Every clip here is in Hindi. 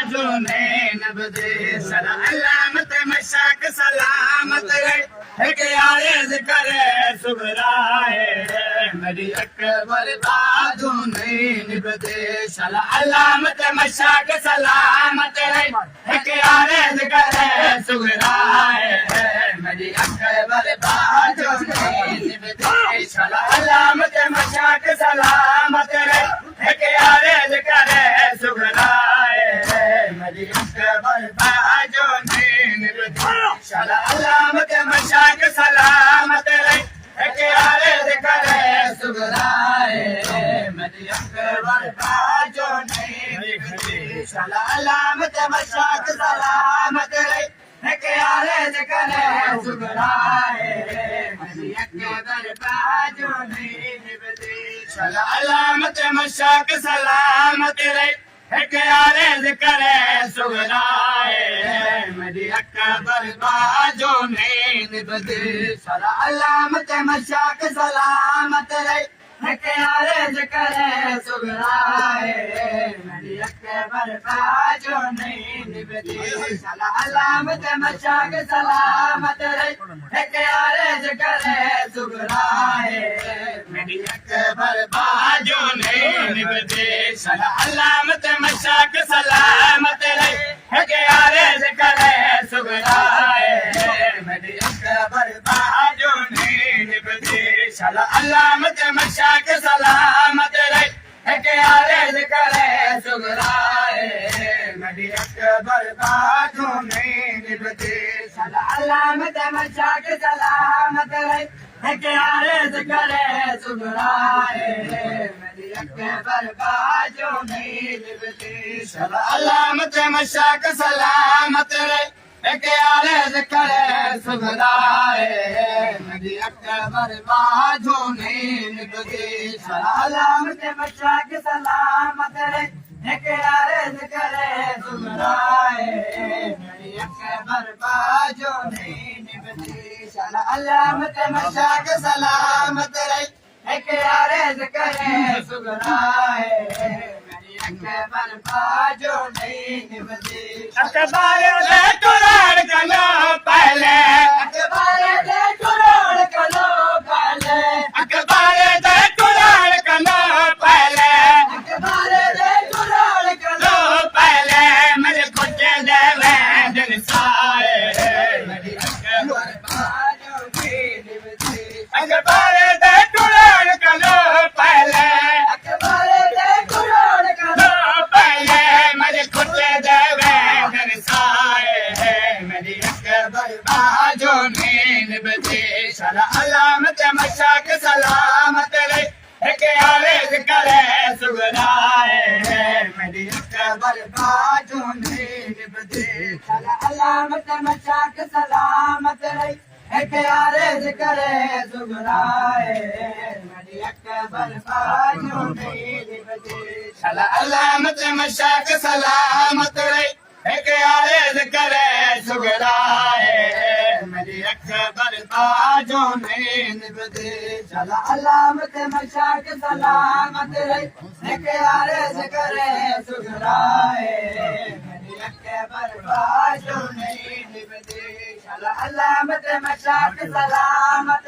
बाजू ने नबदे सलामत मशाक सलामत के आयज करे सुबराए मेरी अकबर बाजू ने नबदे सलामत मशाक सलामत के आयज करे सुबराए मेरी अकबर बाजू ने नबदे सलामत मशाक सलामत के आयज करे सुबराए मेरी अकबर बाजू ने नबदे सलामत मशाक सलामत के आयज करे सुबराए मेरी अकबर बाजू ने नबदे सलामत मशाक सलामत के आयज करे सुबराए मेरी अकबर बाजू ने नबदे सलामत मशाक सलामत के आयज करे सुबराए मेरी अकबर बाजू ने नबदे सलामत मशाक सलामत के आयज करे सुबराए मेरी अकबर बाजू ने नबदे सलामत मशाक सलामत के आयज करे सुबराए मेरी अकबर बाजू ने नबदे सलामत मशाक सलामत के आयज करे सुबराए मेरी अकबर बाजू ने नबदे सलामत मशाक सलामत के आयज करे सुबराए मेरी अकबर बाजू ने नबदे सलामत मशाक सलामत के आयज करे सुबराए मेरी अकबर बाजू ने नबदे सलामत मशाक सलामत के आयज करे सुबराए मेरी अकबर बाजू ने नबदे सलामत मशाक सलामत के आयज करे सुबराए मेरी अकबर बाजू ने नबदे सलामत मशाक सलामत के आयज करे सुबराए मेरी अकबर बाजू ने नबदे अकबर दे कुरान कलो पहले अकबर दे कुरान कलो पहले अकबर दे कुरान कलो पहले अकबर दे कुरान कलो पहले मेरे खुद दे दिन साए मेरी अकबर बाजू ने नबदे अकबर दे कुरान कलो पहले अकबर दे कुरान कलो पहले मेरे खुद दे दिन साए मेरी अकबर बाजू ने नबदे सलामत मशाक सलामत के आयज करे सुबराए मेरी अकबर बाजू ने नबदे सलामत मशाक सलामत के आयज करे सुबराए मेरी अकबर बाजू ने नबदे सलामत मशाक सलामत के आयज करे सुबराए मेरी अकबर बाजू ने नबदे सलामत मशाक सलामत के आयज करे सुबराए मेरी अकबर बाजू ने नबदे सलामत मशाक सलामत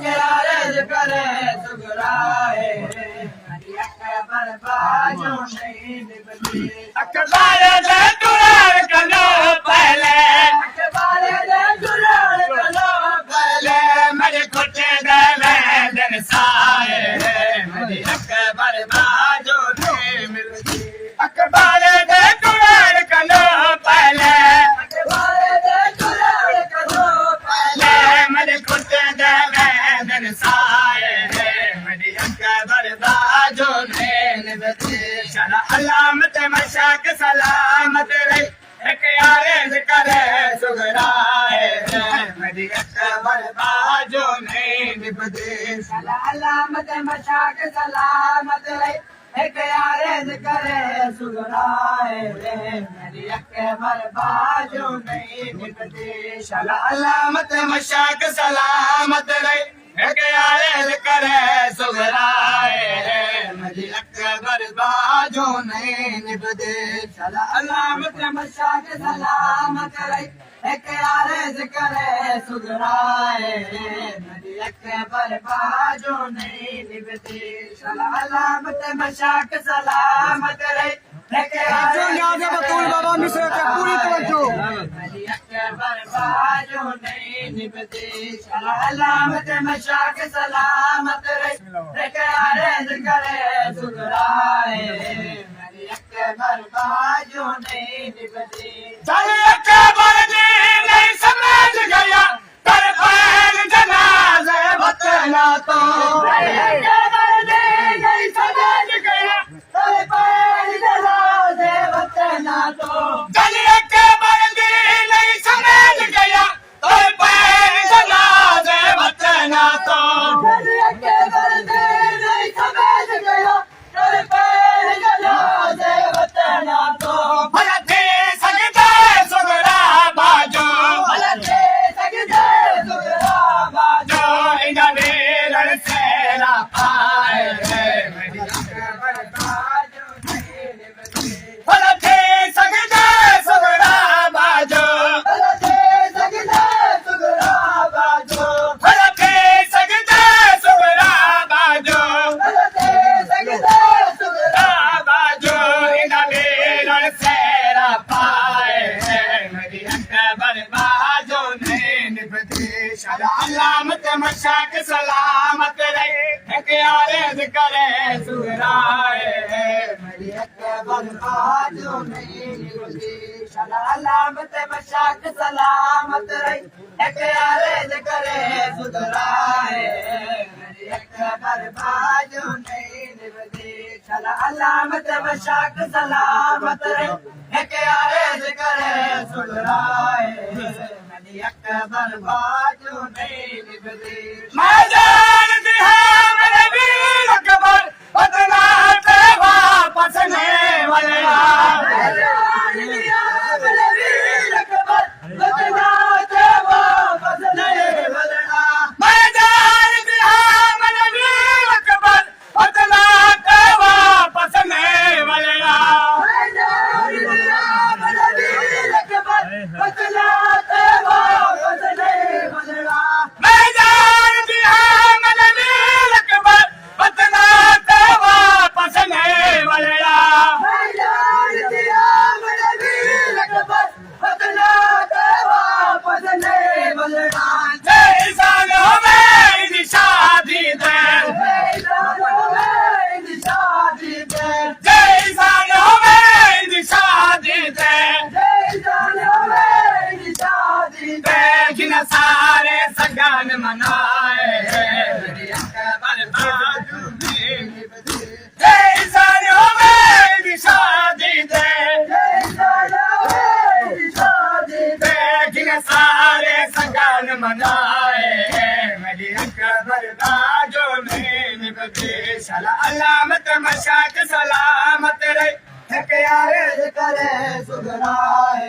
के आयज करे सुबराए मेरी अकबर बाजू ने नबदे अकबर दे कुरान कलो पहले अकबर दे कुरान कलो पहले मेरे खुटे दे दिन साए मेरी अकबर बाजू ने नबदे अकबर दे कुरान कलो पहले अकबर दे कुरान कलो पहले मेरे खुटे दे दिन साए मेरी अकबर बाजू ने नबदे सलामत मशाक सलामत के आयज करे सुबराए मेरी अकबर बाजू ने नबदे सलामत मशाक सलामत के आयज करे सुबराए मेरी अकबर बाजू ने नबदे सलामत मशाक सलामत एक आरज़ करे सुगराए मेरी अकबर बाजो नहीं निभदे सलामत मशाक सलामत रही एक आरज़ करे सुगराए मेरी अकबर बाजो नहीं निभदे सलामत मशाक सलामत रही बाबा मिश्रा का पूरी तवज्जो मेरी अकबर बाजो नहीं निभदे सलामत मशाक सलामत रही एक आरज़ करे सुगराए मेरी अकबर बाजो नहीं निभदे चल अकबर जी नहीं समझ गया कर फैल जनाज़े वतना तो अकबर जी नहीं समझ गया कर फैल जनाज़े वतना तो चल अकबर जी नहीं समझ गया कर फैल जनाज़े वतना तो चल अकबर जी नहीं समझ गया कर फैल जनाज़े वतना तो भला थे सजदे सुगरा बाजो भला थे सजदे सुगरा बाजो इन्होंने रण सेरा पाए मेरी अकबर बाजो भला थे सजदे सुगरा बाजो भला थे सजदे सुगरा बाजो भला थे सजदे सुगरा बाजो भला थे सजदे सुगरा बाजो इन्होंने रण सेरा पाए मेरी अकबर बाजो नहीं निभदी सलामत मशाक सलामत रहे एक आरज़ करे सुगराए मेरी अकबर बाजो नहीं निभदी सलामत मशाक सलामत रहे एक आरज़ करे सुगराए मेरी अकबर बाजो नहीं निभदी सलामत मशाक सलामत रहे एक आरज़ करे सुगराए मेरी अकबर बाजो नहीं निभदी मैं जानती हूँ मेरे वीर अकबर वतना से वापस नहीं वलना मैं जानती हूँ मेरे वीर अकबर वतना से वापस नहीं वलना मैं जानती हूँ मेरे वीर अकबर वतना से वापस नहीं वलना मैं जानती हूँ मेरे वीर अकबर वतना से वापस नहीं वलना मैं जानती हूँ मेरे वीर अकबर वतना से वापस नहीं वलना मैं जानती हूँ मेरे वीर अकबर वतना से वापस नहीं वलना जय सालो मेरी शादी दे जय सालो मेरी शादी दे जय सालो मेरी शादी दे जय सालो मेरी शादी दे जिन सारे सगन मनाए मेरी अकबर बाजो नहीं निभदी जय सालो मेरी शादी दे जय सालो मेरी शादी दे जिन सारे सगन मनाए मेरी अकबर बाजो नहीं निभदी सलामत मशाक सलामत रहे एक आरज़ करे सुगराए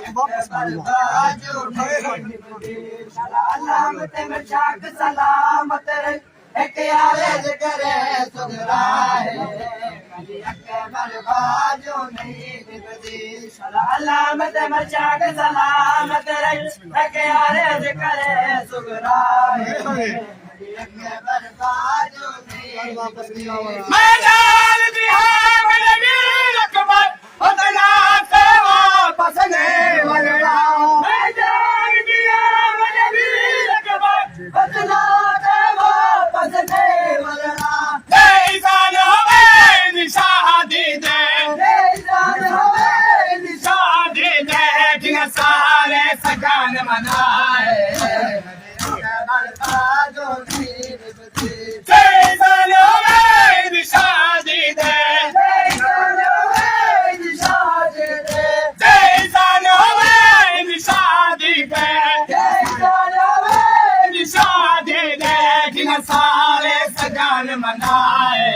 अकबर बाजो नहीं निभदी सलामत मशाक सलामत रहे एक आरज़ करे सुगराए मेरी अकबर बाजो नहीं निभदी सलामत मशाक सलामत रहे एक आरज़ करे सुगराए मेरी अकबर बाजो नहीं निभदी मैं जानती हूँ मेरे वीर अकबर वतना से वापस नहीं वलना मैं जानती हूँ मेरे वीर अकबर वतना से वापस नहीं वलना जय सालो मेरी शादी दे जय सालो मेरी शादी दे जिन सारे सगन मनाए मेरी अकबर बाजो नहीं निभदी जय सालो मेरी शादी दे जय सालो मेरी शादी दे जय सालो मेरी शादी दे जय सालो मेरी शादी दे जिन सारे सगन मनाए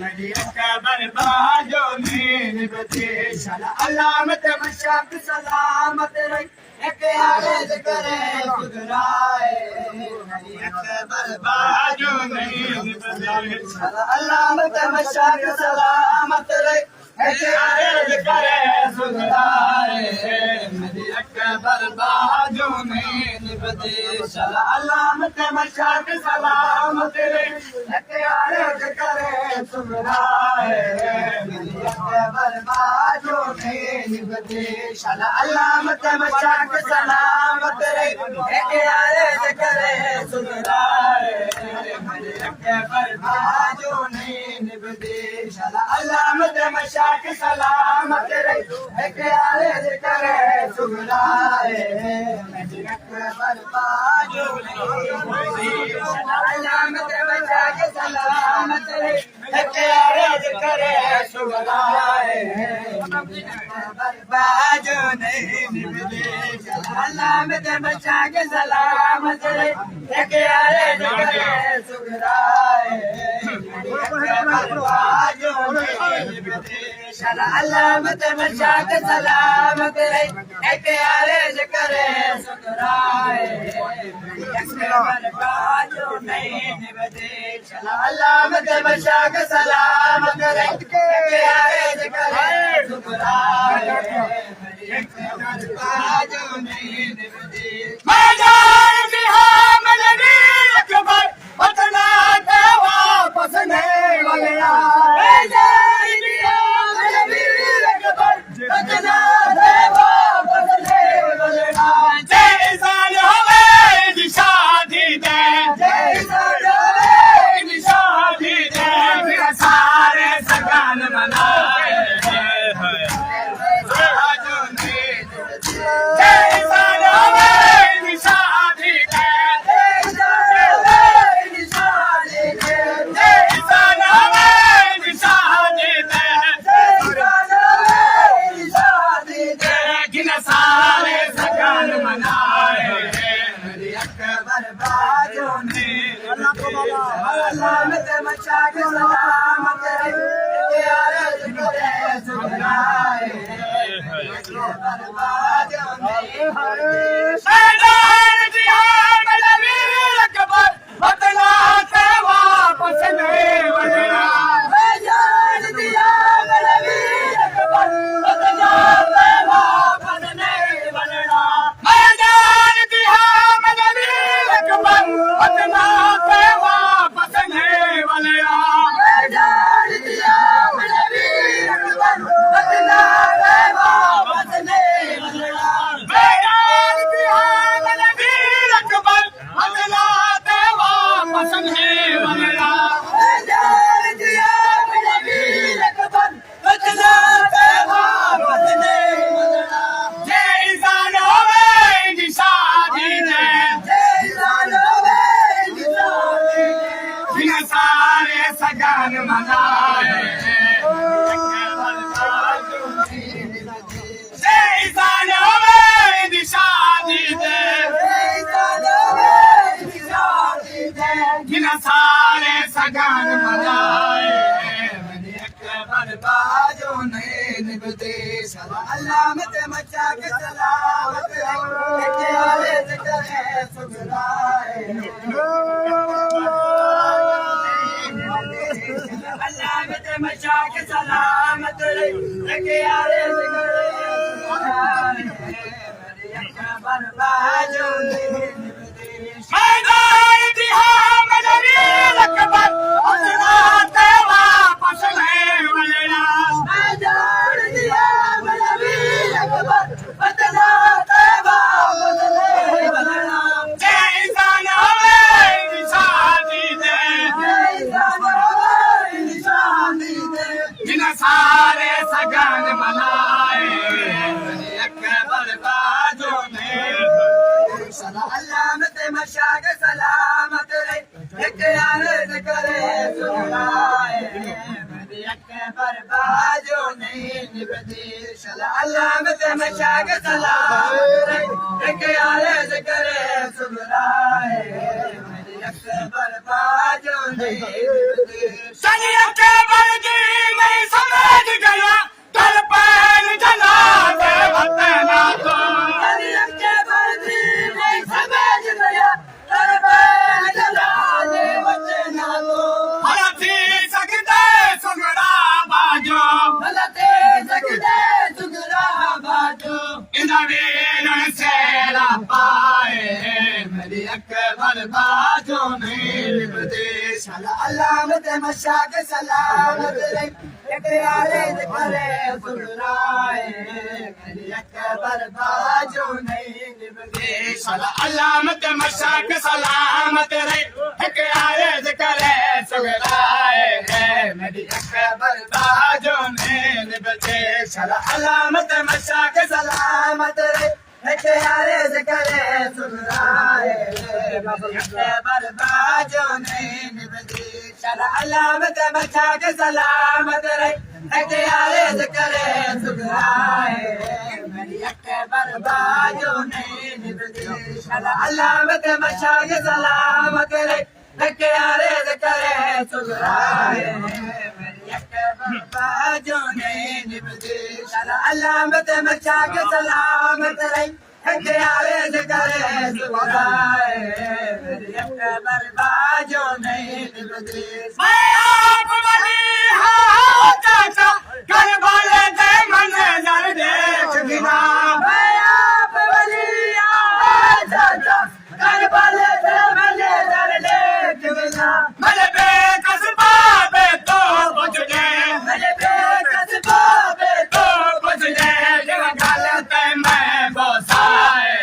मेरी अकबर बाजो नहीं निभदी सलामत मशाक सलामत रही एक आरज़ करे सुगराए अकबर बाजो नहीं निभते अलामत मशाक सलामत रे एक आरज़ करे सुगराए अकबर बाजो नहीं निभते अलामत मशाक सलामत रे एक आरज़ करे सुगराए अकबर बाजो नहीं निभते अलामत मशाक सलामत रे एक आरज़ करे सुगराए अकबर बाजो नहीं निभते अलामत मशाक सलामत रे एक आरज़ करे सुगराए अकबर बाजो नहीं निभते अलामत मशाक सलामत रे एक आरज़ करे सुगराए अकबर बाजो नहीं निभते अलामत मशाक सलामत रे एक आरज़ करे सुगराए अकबर बाजो नहीं निभते अलामत मशाक सलामत रे एक आरज़ करे सुगराए अकबर बाजो नहीं निभते अलामत मशाक सलामत रे एक आरज़ करे सुगराए अकबर बाजो नहीं निभते मैदान जिहाद में नबी अकबर वतना के वापस नहीं वगड़ा मैदान जिहाद में नबी अकबर वतना के वापस नहीं वगड़ा जय ईसान हमें निशादी दे जय ईसान हमें निशादी दे मेरा सारे सगान मनाए बाजो नहीं निभते जय ईसान हमें निशादी दे जय ईसान हमें निशादी दे जय ईसान हमें निशादी दे जय ईसान हमें निशादी दे गिन सारे सगान मनाए मेरे अकबर बाजो नहीं अलामत मशाक सलामत रे एक आरज़ करे सुगराए अकबर बाजो नहीं मैदान जिहाद में नबी अकबर वतना से वापस नहीं वगड़ा मैदान जिहाद में नबी अकबर वतना से वापस नहीं वगड़ा मैदान जिहाद में नबी अकबर वतना से वापस नहीं वगड़ा मैदान जिहाद में नबी अकबर वतना से वापस नहीं वगड़ा मैदान जिहाद में नबी अकबर वतना से वापस नहीं वगड़ा मैदान जिहाद में नबी अकबर वतना से वापस नहीं वगड़ा जय ईसान हमें निशादी दे जय ईसान हमें निशादी दे बिन सारे सगान मनाए अकबर बाजो नहीं निभते जय ईसान हमें निशादी दे जय ईसान हमें निशादी दे बिन सारे सगान मनाए मेरे अकबर बाजो नहीं निभते अलामत मशाक सलामत रे एक आरज़ करे सुगराए अलामत मशाक सलामत रे एक आरज़ करे सुगराए मेरे अकबर बाजो नहीं निभते मैदान जिहाद में नबी अकबर वतना से वापस नहीं वगड़ा मैदान जिहाद में नबी अकबर वतना से वापस नहीं वगड़ा जय ईसान हमें निशादी दे जय ईसान हमें निशादी दे बिन सारे सगान मनाए अकबर बाजो नहीं अलामत मशाक सलामत रे एक आरज़ करे सुगराए मेरे अकबर बाजो नहीं निभते अलामत मशाक सलामत रे एक आरज़ करे सुगराए मेरे अकबर बाजो नहीं निभते अकबर जी मैं समझ गया कल पैर जना दे वतना को बाजों नहीं निभते अलामत मशाक सलामत रे एक यारे करे सुराए मेरी अकबर बाजों नहीं निभते अलामत मशाक सलामत रे एक यारे करे सुराए मेरी अकबर बाजों नहीं निभते अलामत मशाक सलामत रे एक यारे करे सुराए मेरी अकबर बाजों नहीं निभते अलामत मशाक सलामत रे एक यारे करे सुराए मेरी अकबर बाजों नहीं निभते अलामत मशाक सलामत रे एक यारे करे सुराए मेरी अकबर बाजों नहीं निभते अलामत मशाक सलामत रे एक यारे करे सुराए मेरी अकबर बाजों नहीं निभते आप वली हाँ चाचा करबला दे मंजर देख बिना मैं आप वली चाचा करबला से मंजर देख बिना मेरे बेकस बाबे तो कुछ दे मेरे बेकस बाबे तो कुछ दे जब गलत मैं बोसाए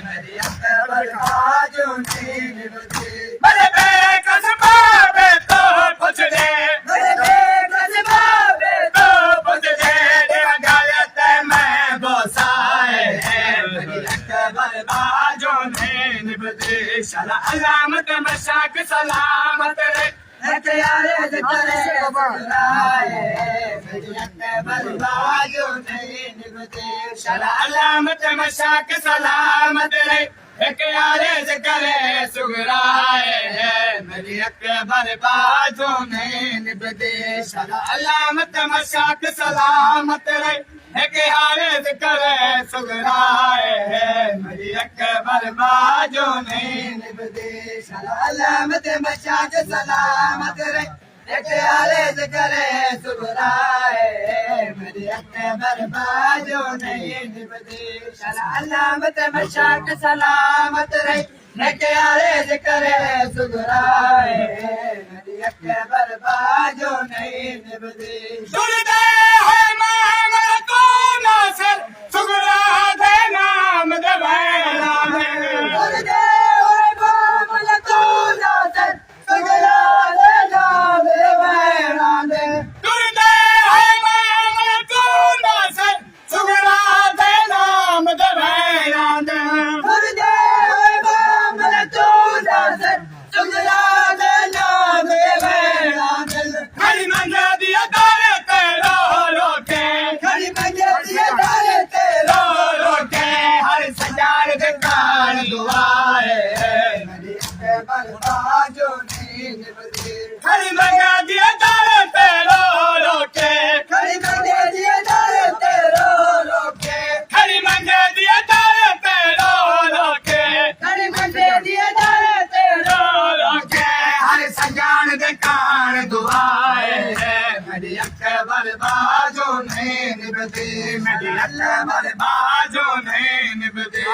मेरी अकबर बाजों नहीं निभते मेरे बेकस बाबे तो कुछ दे मेरे बेकस बाबे तो कुछ दे जब गलत मैं बोसाए मेरी अकबर बाजों ने निभते अलामत मशाक सलामत रे एक यारे करे सुराए मेरी अकबर बाजों नहीं निभते अलामत मशाक सलामत रे एक यारे करे सुगराए है मेरी अकबर बाजों ने निभते अलामत मशाक सलामत रे एक यारे करे सुगराए है मेरी अकबर बाजों ने निभते अलामत मशाक सलामत रे एक यारे करे सुराए मेरी अकबर बाजों नहीं निभते अलामत मशाक सलामत रे एक यारे करे सुराए मेरी अकबर बाजों नहीं निभते सुरदे है मामला को नासर सुगरा दे नाम दे बैला में सुरदे होए मामला को नासर सुगरा दे नाम दे बैला में सुरदे है मामला को नासर सुगरा दे नाम दे बैला में सुरदे होए मामला को नासर सुगरा दे नाम दे बैला में खड़ी मंगा दिया तारे तेरा रोके खड़ी मंगे दिए तारे तेरा रोके हर सजार दे कान दुआए मेरी अकबर बाजों नहीं निभते खड़ी मंगा दिया तारे तेरा रोके खड़ी मंगे दिए तारे तेरा रोके खड़ी मंगा दिया तारे तेरा रोके खड़ी मंगे दिए तारे तेरा रोके हर सजान दे कान दुआए मेरी अकबर बाजों ने निभते मेरी अकबर बाजों ने निभते